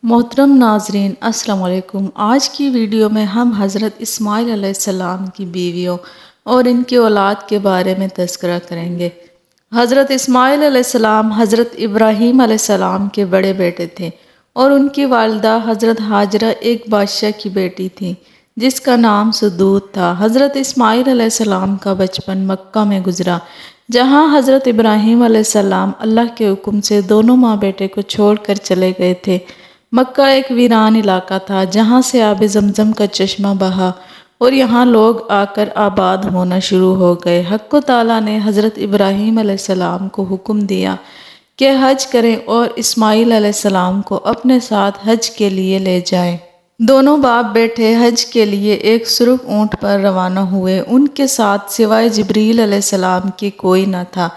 محترم ناظرین السلام علیکم۔ آج کی ویڈیو میں ہم حضرت اسماعیل علیہ السلام کی بیویوں اور ان کی اولاد کے بارے میں تذکرہ کریں گے۔ حضرت اسماعیل علیہ السلام حضرت ابراہیم علیہ السلام کے بڑے بیٹے تھے اور ان کی والدہ حضرت ہاجرہ ایک بادشاہ کی بیٹی تھی جس کا نام سدود تھا۔ حضرت اسماعیل علیہ السلام کا بچپن مکہ میں گزرا، جہاں حضرت ابراہیم علیہ السلام اللہ کے حکم سے دونوں ماں بیٹے کو چھوڑ کر چلے گئے تھے۔ مکہ ایک ویران علاقہ تھا جہاں سے آب زمزم کا چشمہ بہا اور یہاں لوگ آ کر آباد ہونا شروع ہو گئے۔ حق تعالیٰ نے حضرت ابراہیم علیہ السلام کو حکم دیا کہ حج کریں اور اسماعیل علیہ السلام کو اپنے ساتھ حج کے لیے لے جائیں۔ دونوں باپ بیٹے حج کے لیے ایک سرخ اونٹ پر روانہ ہوئے۔ ان کے ساتھ سوائے جبریل علیہ السلام کے کوئی نہ تھا۔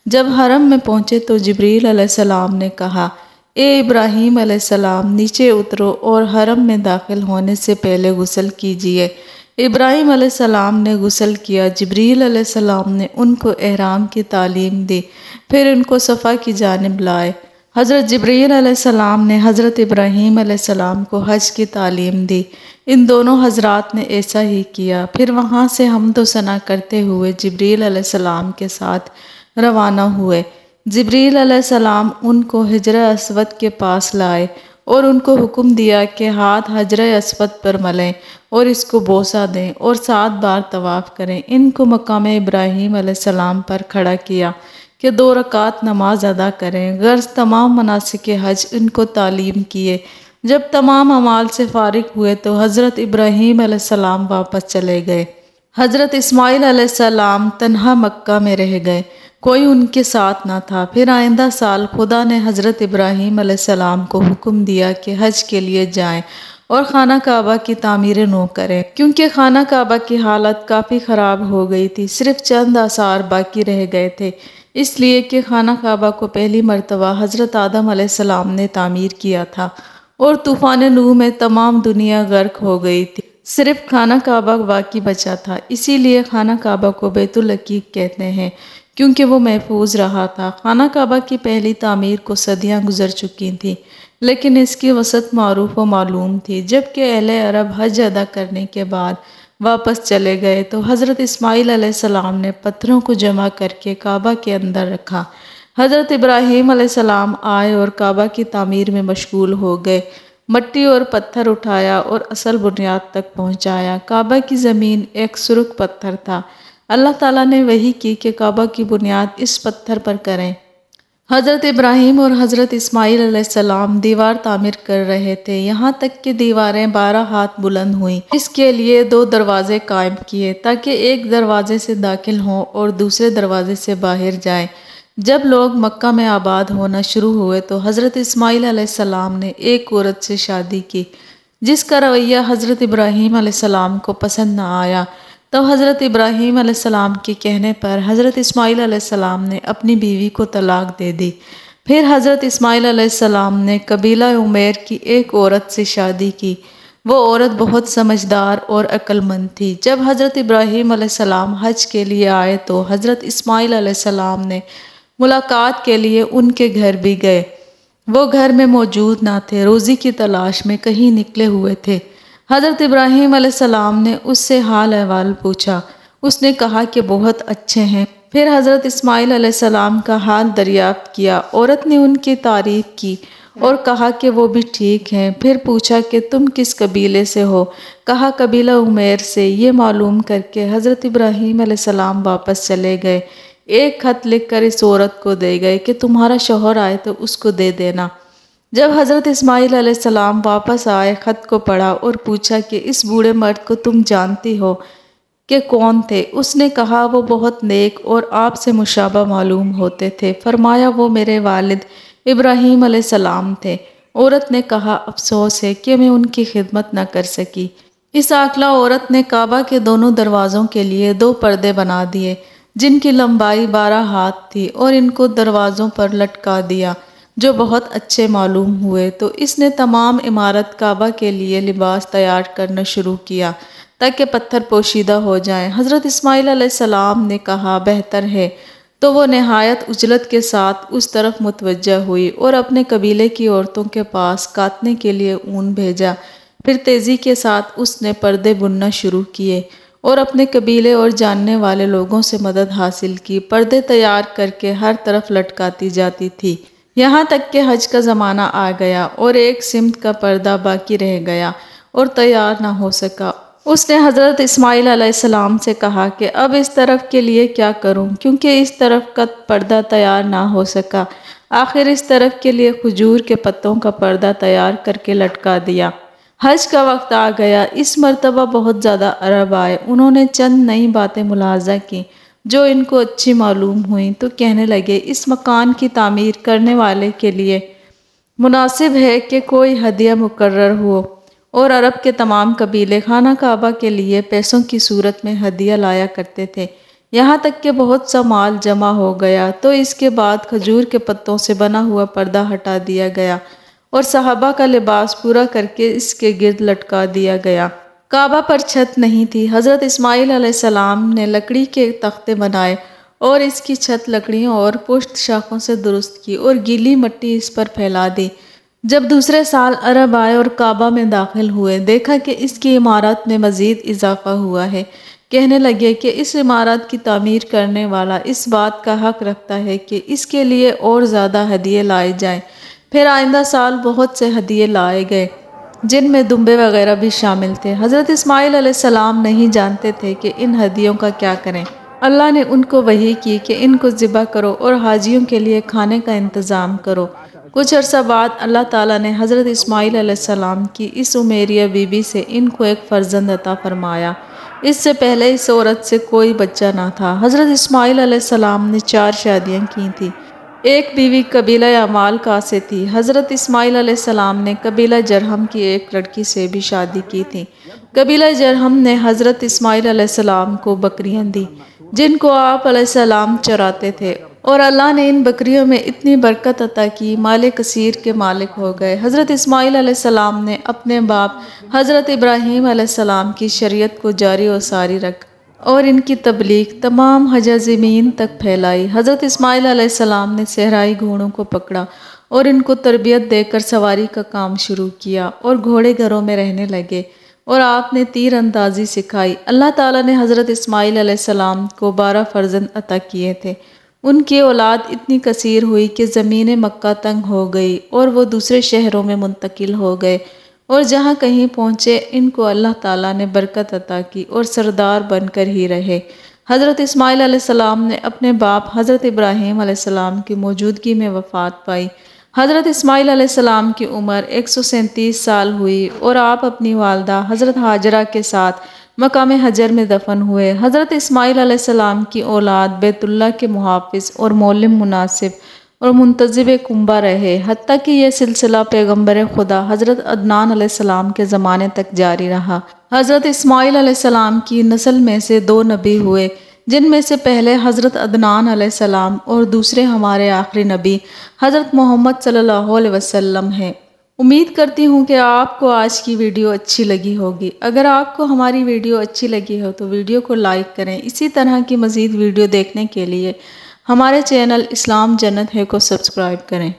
جب حرم میں پہنچے تو جبریل علیہ السلام نے کہا، اے ابراہیم علیہ السلام نیچے اترو اور حرم میں داخل ہونے سے پہلے غسل کیجیے۔ ابراہیم علیہ السلام نے غسل کیا۔ جبریل علیہ السلام نے ان کو احرام کی تعلیم دی، پھر ان کو صفا کی جانب لائے۔ حضرت جبریل علیہ السلام نے حضرت ابراہیم علیہ السلام کو حج کی تعلیم دی۔ ان دونوں حضرات نے ایسا ہی کیا۔ پھر وہاں سے حمد و ثنا کرتے ہوئے جبریل علیہ السلام کے ساتھ روانہ ہوئے۔ جبریل علیہ السلام ان کو حجر اسود کے پاس لائے اور ان کو حکم دیا کہ ہاتھ حجر اسود پر ملیں اور اس کو بوسہ دیں اور 7 بار طواف کریں۔ ان کو مقام ابراہیم علیہ السلام پر کھڑا کیا کہ 2 رکعت نماز ادا کریں۔ غرض تمام مناسک حج ان کو تعلیم کیے۔ جب تمام اعمال سے فارغ ہوئے تو حضرت ابراہیم علیہ السلام واپس چلے گئے۔ حضرت اسماعیل علیہ السلام تنہا مکہ میں رہ گئے، کوئی ان کے ساتھ نہ تھا۔ پھر آئندہ سال خدا نے حضرت ابراہیم علیہ السلام کو حکم دیا کہ حج کے لیے جائیں اور خانہ کعبہ کی تعمیر نو کریں، کیونکہ خانہ کعبہ کی حالت کافی خراب ہو گئی تھی، صرف چند آثار باقی رہ گئے تھے، اس لیے کہ خانہ کعبہ کو پہلی مرتبہ حضرت آدم علیہ السلام نے تعمیر کیا تھا اور طوفان نوح میں تمام دنیا غرق ہو گئی تھی، صرف خانہ کعبہ باقی بچا تھا۔ اسی لیے خانہ کعبہ کو بیت العتیق کہتے ہیں، کیونکہ وہ محفوظ رہا تھا۔ خانہ کعبہ کی پہلی تعمیر کو صدیاں گزر چکی تھیں، لیکن اس کی وسعت معروف و معلوم تھی۔ جب کہ اہل عرب حج ادا کرنے کے بعد واپس چلے گئے تو حضرت اسماعیل علیہ السلام نے پتھروں کو جمع کر کے کعبہ کے اندر رکھا۔ حضرت ابراہیم علیہ السلام آئے اور کعبہ کی تعمیر میں مشغول ہو گئے، مٹی اور پتھر اٹھایا اور اصل بنیاد تک پہنچایا۔ کعبہ کی زمین ایک سرخ پتھر تھا۔ اللہ تعالیٰ نے وحی کی کہ کعبہ کی بنیاد اس پتھر پر کریں۔ حضرت ابراہیم اور حضرت اسماعیل علیہ السلام دیوار تعمیر کر رہے تھے، یہاں تک کہ دیواریں 12 ہاتھ بلند ہوئیں۔ اس کے لیے 2 دروازے قائم کیے تاکہ ایک دروازے سے داخل ہوں اور دوسرے دروازے سے باہر جائیں۔ جب لوگ مکہ میں آباد ہونا شروع ہوئے تو حضرت اسماعیل علیہ السلام نے ایک عورت سے شادی کی جس کا رویہ حضرت ابراہیم علیہ السلام کو پسند نہ آیا۔ تو حضرت ابراہیم علیہ السلام کے کہنے پر حضرت اسماعیل علیہ السلام نے اپنی بیوی کو طلاق دے دی۔ پھر حضرت اسماعیل علیہ السلام نے قبیلہ عمیر کی ایک عورت سے شادی کی۔ وہ عورت بہت سمجھدار اور عقل مند تھی۔ جب حضرت ابراہیم علیہ السلام حج کے لیے آئے تو حضرت اسماعیل علیہ السلام نے ملاقات کے لیے ان کے گھر بھی گئے۔ وہ گھر میں موجود نہ تھے، روزی کی تلاش میں کہیں نکلے ہوئے تھے۔ حضرت ابراہیم علیہ السلام نے اس سے حال احوال پوچھا۔ اس نے کہا کہ بہت اچھے ہیں۔ پھر حضرت اسماعیل علیہ السلام کا حال دریافت کیا۔ عورت نے ان کی تعریف کی اور کہا کہ وہ بھی ٹھیک ہیں۔ پھر پوچھا کہ تم کس قبیلے سے ہو؟ کہا قبیلہ عمیر سے۔ یہ معلوم کر کے حضرت ابراہیم علیہ السلام واپس چلے گئے، ایک خط لکھ کر اس عورت کو دے گئے کہ تمہارا شوہر آئے تو اس کو دے دینا۔ جب حضرت اسماعیل علیہ السلام واپس آئے، خط کو پڑھا اور پوچھا کہ اس بوڑھے مرد کو تم جانتی ہو کہ کون تھے؟ اس نے کہا وہ بہت نیک اور آپ سے مشابہ معلوم ہوتے تھے۔ فرمایا وہ میرے والد ابراہیم علیہ السلام تھے۔ عورت نے کہا افسوس ہے کہ میں ان کی خدمت نہ کر سکی۔ اس عاقلہ عورت نے کعبہ کے دونوں دروازوں کے لیے 2 پردے بنا دیے جن کی لمبائی 12 ہاتھ تھی اور ان کو دروازوں پر لٹکا دیا جو بہت اچھے معلوم ہوئے۔ تو اس نے تمام عمارت کعبہ کے لیے لباس تیار کرنا شروع کیا تاکہ پتھر پوشیدہ ہو جائیں۔ حضرت اسماعیل علیہ السلام نے کہا بہتر ہے تو وہ نہایت عجلت کے ساتھ اس طرف متوجہ ہوئی اور اپنے قبیلے کی عورتوں کے پاس کاتنے کے لیے اون بھیجا۔ پھر تیزی کے ساتھ اس نے پردے بننا شروع کیے اور اپنے قبیلے اور جاننے والے لوگوں سے مدد حاصل کی۔ پردے تیار کر کے ہر طرف لٹکاتی جاتی تھی، یہاں تک کہ حج کا زمانہ آ گیا اور ایک سمت کا پردہ باقی رہ گیا اور تیار نہ ہو سکا۔ اس نے حضرت اسماعیل علیہ السلام سے کہا کہ اب اس طرف کے لیے کیا کروں، کیونکہ اس طرف کا پردہ تیار نہ ہو سکا۔ آخر اس طرف کے لیے کھجور کے پتوں کا پردہ تیار کر کے لٹکا دیا۔ حج کا وقت آ گیا۔ اس مرتبہ بہت زیادہ عرب آئے۔ انہوں نے چند نئی باتیں ملاحظہ کیں جو ان کو اچھی معلوم ہوئیں تو کہنے لگے، اس مکان کی تعمیر کرنے والے کے لیے مناسب ہے کہ کوئی ہدیہ مقرر ہو، اور عرب کے تمام قبیلے خانہ کعبہ کے لیے پیسوں کی صورت میں ہدیہ لایا کرتے تھے، یہاں تک کہ بہت سا مال جمع ہو گیا تو اس کے بعد کھجور کے پتوں سے بنا ہوا پردہ ہٹا دیا گیا اور صحابہ کا لباس پورا کر کے اس کے گرد لٹکا دیا گیا۔ کعبہ پر چھت نہیں تھی۔ حضرت اسماعیل علیہ السلام نے لکڑی کے تختے بنائے اور اس کی چھت لکڑیوں اور پشت شاخوں سے درست کی اور گیلی مٹی اس پر پھیلا دی۔ جب دوسرے سال عرب آئے اور کعبہ میں داخل ہوئے، دیکھا کہ اس کی عمارت میں مزید اضافہ ہوا ہے۔ کہنے لگے کہ اس عمارت کی تعمیر کرنے والا اس بات کا حق رکھتا ہے کہ اس کے لیے اور زیادہ ہدیے لائے جائیں۔ پھر آئندہ سال بہت سے ہدیے لائے گئے جن میں دمبے وغیرہ بھی شامل تھے۔ حضرت اسماعیل علیہ السلام نہیں جانتے تھے کہ ان ہدیوں کا کیا کریں۔ اللہ نے ان کو وحی کی کہ ان کو ذبح کرو اور حاجیوں کے لیے کھانے کا انتظام کرو۔ کچھ عرصہ بعد اللہ تعالیٰ نے حضرت اسماعیل علیہ السلام کی اس عمیریہ بی بی سے ان کو ایک فرزند عطا فرمایا۔ اس سے پہلے اس عورت سے کوئی بچہ نہ تھا۔ حضرت اسماعیل علیہ السلام نے 4 شادیاں کی تھیں۔ ایک بیوی قبیلہ عمالقہ سے تھی۔ حضرت اسماعیل علیہ السلام نے قبیلہ جرہم کی ایک لڑکی سے بھی شادی کی تھی۔ قبیلہ جرہم نے حضرت اسماعیل علیہ السلام کو بکریاں دی جن کو آپ علیہ السلام چراتے تھے، اور اللہ نے ان بکریوں میں اتنی برکت عطا کی مال کثیر کے مالک ہو گئے۔ حضرت اسماعیل علیہ السلام نے اپنے باپ حضرت ابراہیم علیہ السلام کی شریعت کو جاری و ساری رکھ اور ان کی تبلیغ تمام حجازمین تک پھیلائی۔ حضرت اسماعیل علیہ السلام نے صحرائی گھوڑوں کو پکڑا اور ان کو تربیت دے کر سواری کا کام شروع کیا اور گھوڑے گھروں میں رہنے لگے، اور آپ نے تیر اندازی سکھائی۔ اللہ تعالیٰ نے حضرت اسماعیل علیہ السلام کو 12 فرزند عطا کیے تھے۔ ان کی اولاد اتنی کثیر ہوئی کہ زمین مکہ تنگ ہو گئی اور وہ دوسرے شہروں میں منتقل ہو گئے، اور جہاں کہیں پہنچے ان کو اللہ تعالیٰ نے برکت عطا کی اور سردار بن کر ہی رہے۔ حضرت اسماعیل علیہ السلام نے اپنے باپ حضرت ابراہیم علیہ السلام کی موجودگی میں وفات پائی۔ حضرت اسماعیل علیہ السلام کی عمر 137 سال ہوئی اور آپ اپنی والدہ حضرت ہاجرہ کے ساتھ مقام حجر میں دفن ہوئے۔ حضرت اسماعیل علیہ السلام کی اولاد بیت اللہ کے محافظ اور معلم مناسب اور منتظب کنبہ رہے، حتیٰ کہ یہ سلسلہ پیغمبر خدا حضرت عدنان علیہ السلام کے زمانے تک جاری رہا۔ حضرت اسماعیل علیہ السلام کی نسل میں سے 2 نبی ہوئے، جن میں سے پہلے حضرت عدنان علیہ السلام اور دوسرے ہمارے آخری نبی حضرت محمد صلی اللہ علیہ وسلم ہیں۔ امید کرتی ہوں کہ آپ کو آج کی ویڈیو اچھی لگی ہوگی۔ اگر آپ کو ہماری ویڈیو اچھی لگی ہو تو ویڈیو کو لائک کریں۔ اسی طرح کی مزید ویڈیو دیکھنے کے لیے ہمارے چینل اسلام جنت ہے کو سبسکرائب کریں۔